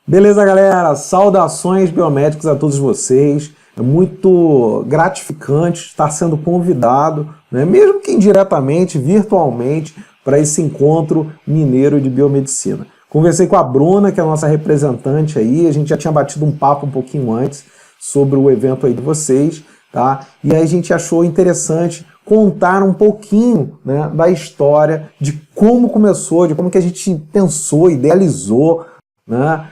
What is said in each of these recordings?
Beleza, galera? Saudações biomédicas a todos vocês. É muito gratificante estar sendo convidado, né, mesmo que indiretamente, virtualmente, para esse encontro mineiro de biomedicina. Conversei com a Bruna, que é a nossa representante aí, a gente já tinha batido um papo um pouquinho antes sobre o evento aí de vocês, tá? E aí a gente achou interessante contar um pouquinho, né, da história, de como começou, de como que a gente pensou, idealizou, né,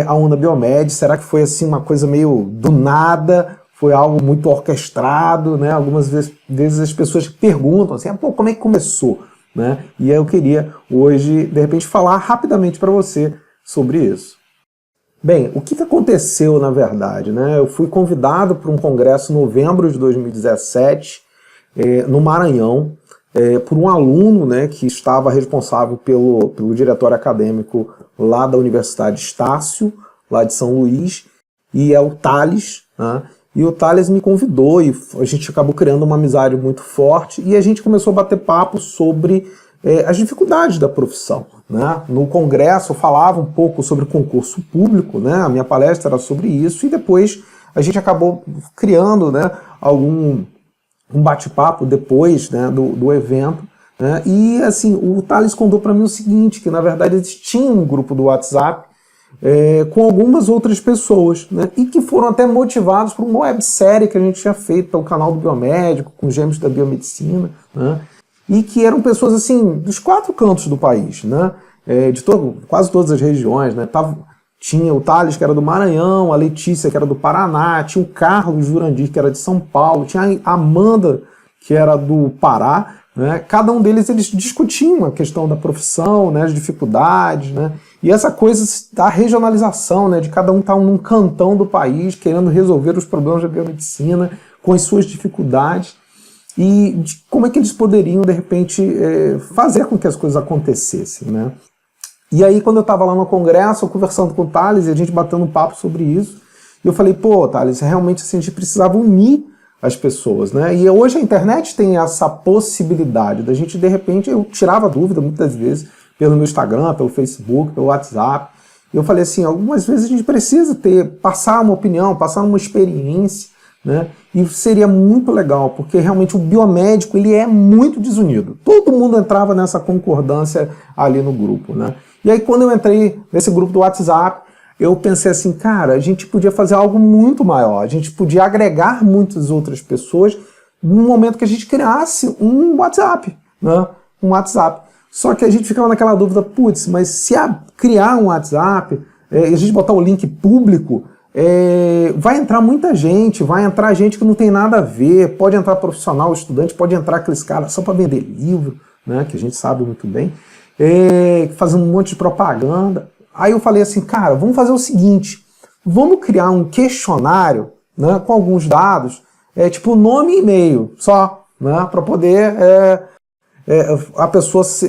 a Onda Biomed. Será que foi assim uma coisa meio do nada? Foi algo muito orquestrado, né? Algumas vezes as pessoas perguntam assim, pô, como é que começou? Né? E aí eu queria hoje, de repente, falar rapidamente para você sobre isso. Bem, o que aconteceu na verdade? Né? Eu fui convidado para um congresso em novembro de 2017, no Maranhão, por um aluno, né, que estava responsável pelo diretório acadêmico lá da Universidade Estácio, lá de São Luís, e é o Thales, né? E o Thales me convidou e a gente acabou criando uma amizade muito forte e a gente começou a bater papo sobre as dificuldades da profissão, né? No congresso eu falava um pouco sobre concurso público, né? A minha palestra era sobre isso e depois a gente acabou criando, né, um bate-papo depois, né, do evento, né? E assim, o Thales contou para mim o seguinte, que na verdade eles tinham um grupo do WhatsApp com algumas outras pessoas, né, e que foram até motivados por uma websérie que a gente tinha feito pelo canal do Biomédico, com Gêmeos da Biomedicina, né, e que eram pessoas assim dos 4 cantos do país, né, quase todas as regiões, né. Tinha o Thales, que era do Maranhão, a Letícia, que era do Paraná, tinha o Carlos Jurandir, que era de São Paulo, tinha a Amanda, que era do Pará, né? Cada um deles eles discutiam a questão da profissão, né, as dificuldades, né? E essa coisa da regionalização, né, de cada um estar num cantão do país, querendo resolver os problemas da biomedicina, com as suas dificuldades, e de como é que eles poderiam, de repente, fazer com que as coisas acontecessem, né? E aí, quando eu estava lá no congresso, eu conversando com o Thales, e a gente batendo um papo sobre isso, e eu falei, pô, Thales, realmente assim, a gente precisava unir as pessoas, né? E hoje a internet tem essa possibilidade da gente, de repente, eu tirava dúvida muitas vezes pelo meu Instagram, pelo Facebook, pelo WhatsApp, e eu falei assim, algumas vezes a gente precisa passar uma opinião, passar uma experiência, né? E seria muito legal, porque realmente o biomédico ele é muito desunido. Todo mundo entrava nessa concordância ali no grupo, né? E aí quando eu entrei nesse grupo do WhatsApp, eu pensei assim, cara, a gente podia fazer algo muito maior, a gente podia agregar muitas outras pessoas no momento que a gente criasse um WhatsApp, né? Um WhatsApp. Só que a gente ficava naquela dúvida, putz, mas se criar um WhatsApp, e a gente botar o link público, vai entrar muita gente, vai entrar gente que não tem nada a ver, pode entrar profissional, estudante, pode entrar aqueles caras só para vender livro, né, que a gente sabe muito bem, fazendo um monte de propaganda. Aí eu falei assim, cara, vamos fazer o seguinte, vamos criar um questionário, né, com alguns dados, tipo nome e e-mail só, né, para poder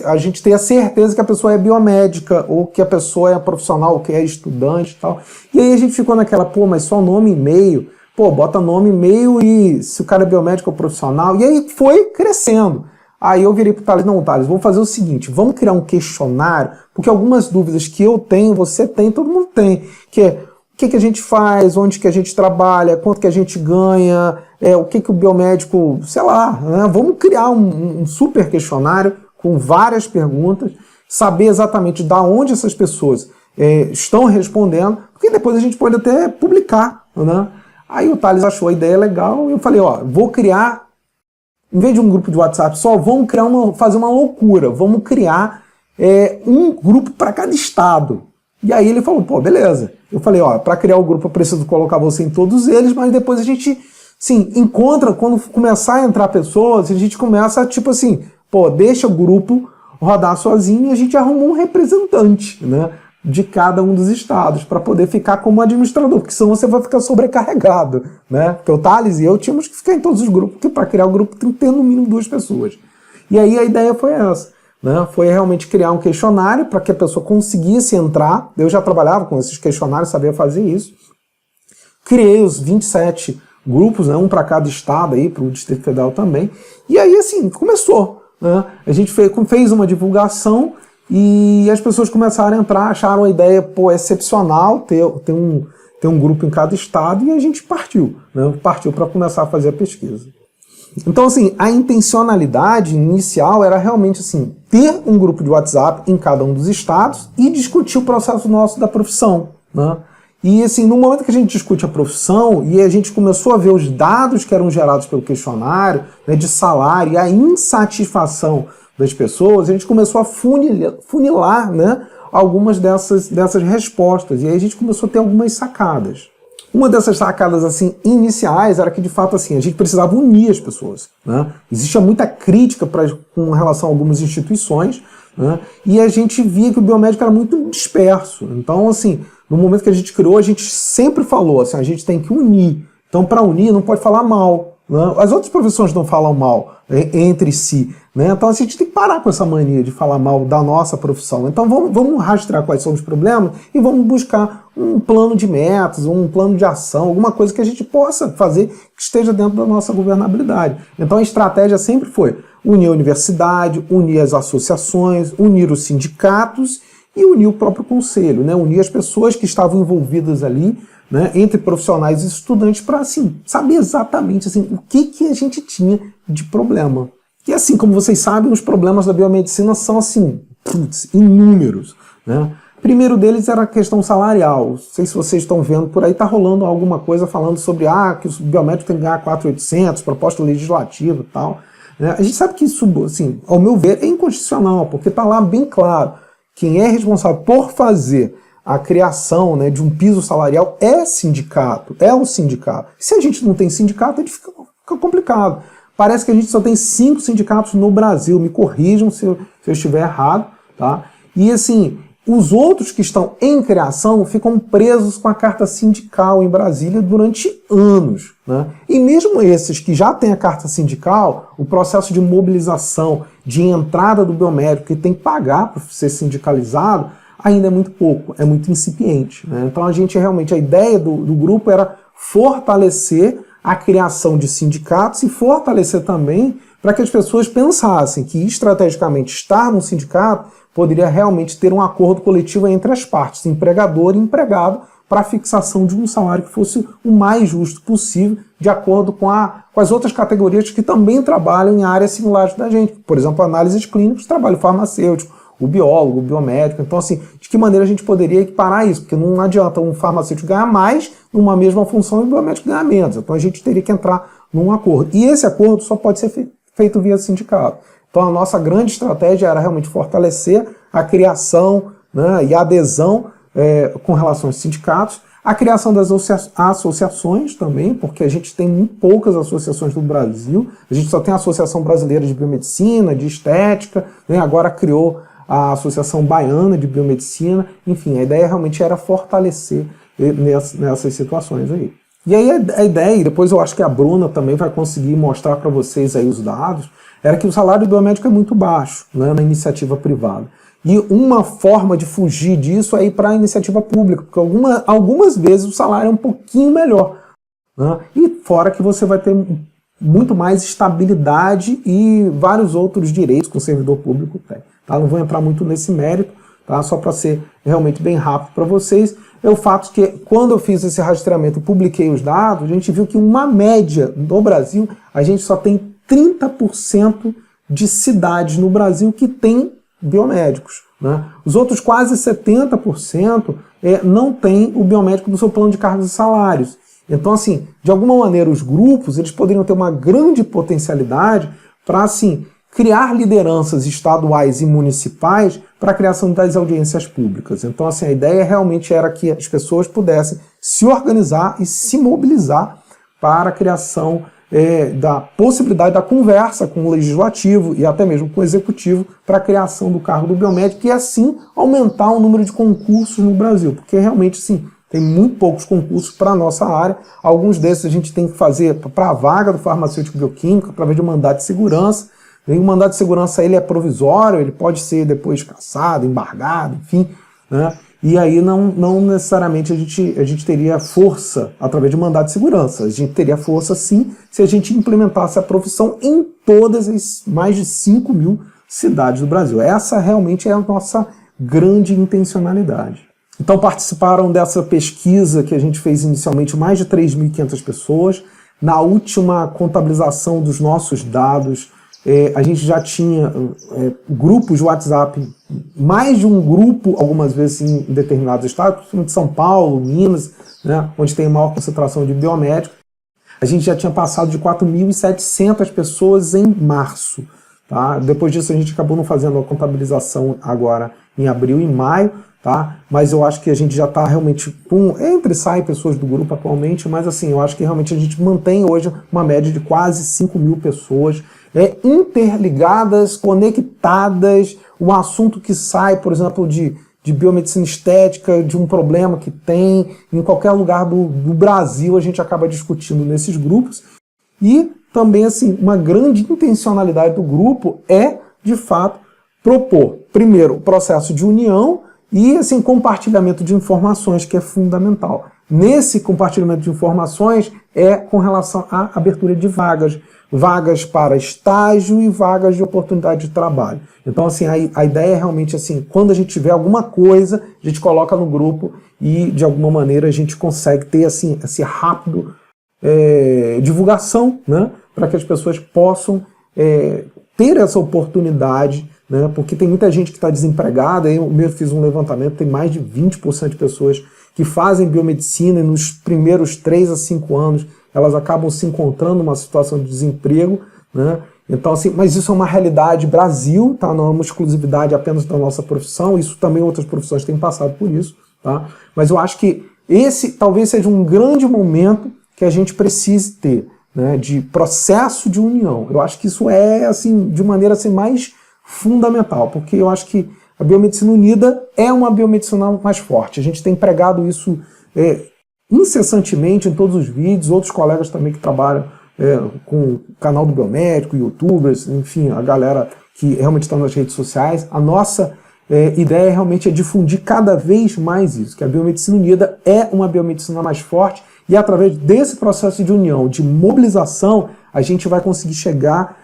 a gente ter a certeza que a pessoa é biomédica, ou que a pessoa é profissional, ou que é estudante e tal. E aí a gente ficou naquela, pô, mas só nome e e-mail, pô, bota nome e e-mail e se o cara é biomédico ou profissional, e aí foi crescendo. Aí eu virei pro Thales, não, Thales, vamos fazer o seguinte, vamos criar um questionário, porque algumas dúvidas que eu tenho, você tem, todo mundo tem, que é o que a gente faz, onde que a gente trabalha, quanto que a gente ganha, o que o biomédico, sei lá, né? Vamos criar um super questionário com várias perguntas, saber exatamente da onde essas pessoas estão respondendo, porque depois a gente pode até publicar, né? Aí o Thales achou a ideia legal e eu falei, ó, vou criar, em vez de um grupo de WhatsApp só, vamos fazer uma loucura, vamos criar um grupo para cada estado. E aí ele falou, pô, beleza. Eu falei, ó, para criar o grupo eu preciso colocar você em todos eles, mas depois a gente, sim, encontra, quando começar a entrar pessoas, a gente começa, tipo assim, pô, deixa o grupo rodar sozinho e a gente arruma um representante, né, de cada um dos estados, para poder ficar como administrador, porque senão você vai ficar sobrecarregado, né, porque o Thales e eu tínhamos que ficar em todos os grupos, porque para criar o grupo tem que ter no mínimo 2 pessoas. E aí a ideia foi essa. Né, foi realmente criar um questionário para que a pessoa conseguisse entrar. Eu já trabalhava com esses questionários, sabia fazer isso. Criei os 27 grupos, né, um para cada estado, para o Distrito Federal também. E aí, assim, começou. Né, a gente fez uma divulgação e as pessoas começaram a entrar, acharam a ideia excepcional ter um grupo em cada estado, e a gente partiu, né? Partiu para começar a fazer a pesquisa. Então, assim, a intencionalidade inicial era realmente assim, ter um grupo de WhatsApp em cada um dos estados e discutir o processo nosso da profissão, né? E assim, no momento que a gente discute a profissão e a gente começou a ver os dados que eram gerados pelo questionário, né, de salário e a insatisfação das pessoas, a gente começou a funilar, né, algumas dessas respostas. E aí a gente começou a ter algumas sacadas. Uma dessas sacadas assim, iniciais era que, de fato, assim, a gente precisava unir as pessoas, né? Existia muita crítica com relação a algumas instituições, né? E a gente via que o biomédico era muito disperso. Então, assim, no momento que a gente criou, a gente sempre falou assim, a gente tem que unir. Então, para unir, não pode falar mal, né? As outras profissões não falam mal entre si, né? Então, assim, a gente tem que parar com essa mania de falar mal da nossa profissão. Então, vamos rastrear quais são os problemas e vamos buscar um plano de metas, um plano de ação, alguma coisa que a gente possa fazer que esteja dentro da nossa governabilidade. Então, a estratégia sempre foi unir a universidade, unir as associações, unir os sindicatos e unir o próprio conselho, né? Unir as pessoas que estavam envolvidas ali, né, entre profissionais e estudantes, para assim, saber exatamente assim, o que a gente tinha de problema. E assim, como vocês sabem, os problemas da biomedicina são assim, inúmeros, né? O primeiro deles era a questão salarial. Não sei se vocês estão vendo por aí, está rolando alguma coisa falando sobre que o biomédico tem que ganhar 4.800, proposta legislativa e tal. Né? A gente sabe que isso, assim, ao meu ver, é inconstitucional, porque está lá bem claro. Quem é responsável por fazer a criação, né, de um piso salarial é sindicato, é um sindicato. Se a gente não tem sindicato, fica complicado. Parece que a gente só tem 5 sindicatos no Brasil, me corrijam se eu estiver errado, tá? E assim, os outros que estão em criação ficam presos com a carta sindical em Brasília durante anos, né? E mesmo esses que já têm a carta sindical, o processo de mobilização, de entrada do biomédico, que tem que pagar para ser sindicalizado, ainda é muito pouco, é muito incipiente, né? Então a ideia do grupo era fortalecer a criação de sindicatos e fortalecer também para que as pessoas pensassem que estrategicamente estar num sindicato poderia realmente ter um acordo coletivo entre as partes, empregador e empregado, para a fixação de um salário que fosse o mais justo possível, de acordo com as outras categorias que também trabalham em áreas similares da gente. Por exemplo, análises clínicas, trabalho farmacêutico, o biólogo, o biomédico. Então, assim, de que maneira a gente poderia equiparar isso? Porque não adianta um farmacêutico ganhar mais numa mesma função e o biomédico ganhar menos. Então, a gente teria que entrar num acordo. E esse acordo só pode ser feito via sindicato. Então, a nossa grande estratégia era realmente fortalecer a criação, né, e a adesão com relação aos sindicatos, a criação das associações também, porque a gente tem muito poucas associações no Brasil. A gente só tem a Associação Brasileira de Biomedicina, de Estética, né, agora criou a Associação Baiana de Biomedicina. Enfim, a ideia realmente era fortalecer nessas situações aí. E aí a ideia, e depois eu acho que a Bruna também vai conseguir mostrar para vocês aí os dados, era que o salário do biomédico é muito baixo, né, na iniciativa privada. E uma forma de fugir disso é ir para a iniciativa pública, porque algumas vezes o salário é um pouquinho melhor, né? E fora que você vai ter muito mais estabilidade e vários outros direitos que o servidor público tem. Tá? Não vou entrar muito nesse mérito, tá? Só para ser realmente bem rápido para vocês. É o fato que quando eu fiz esse rastreamento e publiquei os dados, a gente viu que uma média no Brasil, a gente só tem 30% de cidades no Brasil que tem biomédicos, né? Os outros quase 70% não tem o biomédico no seu plano de cargos e salários. Então, assim, de alguma maneira, os grupos eles poderiam ter uma grande potencialidade para, assim, criar lideranças estaduais e municipais para a criação das audiências públicas. Então, assim, a ideia realmente era que as pessoas pudessem se organizar e se mobilizar para a criação da possibilidade da conversa com o legislativo e até mesmo com o executivo para a criação do cargo do biomédico e assim aumentar o número de concursos no Brasil, porque realmente sim, tem muito poucos concursos para a nossa área. Alguns desses a gente tem que fazer para a vaga do farmacêutico bioquímico através de um mandato de segurança. E o mandato de segurança ele é provisório, ele pode ser depois cassado, embargado, enfim, né? E aí não necessariamente a gente teria força através de mandato de segurança. A gente teria força sim se a gente implementasse a profissão em todas as mais de 5.000 cidades do Brasil. Essa realmente é a nossa grande intencionalidade. Então participaram dessa pesquisa que a gente fez inicialmente mais de 3.500 pessoas. Na última contabilização dos nossos dados, a gente já tinha grupos de WhatsApp, mais de um grupo, algumas vezes em determinados estados, principalmente São Paulo, Minas, né, onde tem maior concentração de biomédicos. A gente já tinha passado de 4.700 pessoas em março. Tá? Depois disso a gente acabou não fazendo a contabilização agora em abril e maio, tá? Mas eu acho que a gente já está realmente entre e sai pessoas do grupo atualmente, mas assim, eu acho que realmente a gente mantém hoje uma média de quase 5.000 pessoas interligadas, conectadas. Um assunto que sai, por exemplo, de biomedicina estética, de um problema que tem em qualquer lugar do Brasil, a gente acaba discutindo nesses grupos. E também, assim, uma grande intencionalidade do grupo é, de fato, propor, primeiro, o processo de união e, assim, compartilhamento de informações, que é fundamental. Nesse compartilhamento de informações com relação à abertura de vagas para estágio e vagas de oportunidade de trabalho. Então, assim, a ideia é realmente, assim, quando a gente tiver alguma coisa, a gente coloca no grupo e, de alguma maneira, a gente consegue ter, assim, esse rápido divulgação, né, para que as pessoas possam ter essa oportunidade, né, porque tem muita gente que está desempregada. Eu mesmo fiz um levantamento, tem mais de 20% de pessoas que fazem biomedicina e nos primeiros 3 a 5 anos elas acabam se encontrando numa situação de desemprego, né? Então, assim, mas isso é uma realidade Brasil, tá? Não é uma exclusividade apenas da nossa profissão, isso também outras profissões têm passado por isso, tá? Mas eu acho que esse talvez seja um grande momento que a gente precise ter, né, de processo de união. Eu acho que isso é, assim, de maneira assim, mais fundamental, porque eu acho que a biomedicina unida é uma biomedicina mais forte. A gente tem pregado isso incessantemente em todos os vídeos, outros colegas também que trabalham com o canal do Biomédico, youtubers, enfim, a galera que realmente está nas redes sociais. A nossa ideia realmente é difundir cada vez mais isso, que a biomedicina unida é uma biomedicina mais forte, e através desse processo de união, de mobilização, a gente vai conseguir chegar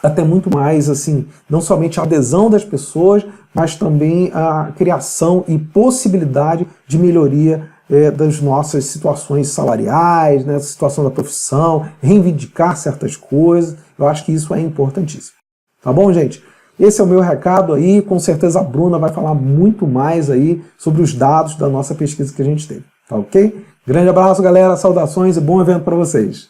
até muito mais, assim, não somente a adesão das pessoas, mas também a criação e possibilidade de melhoria das nossas situações salariais, né, situação da profissão, reivindicar certas coisas. Eu acho que isso é importantíssimo. Tá bom, gente? Esse é o meu recado aí. Com certeza a Bruna vai falar muito mais aí sobre os dados da nossa pesquisa que a gente teve. Tá ok? Grande abraço, galera. Saudações e bom evento para vocês.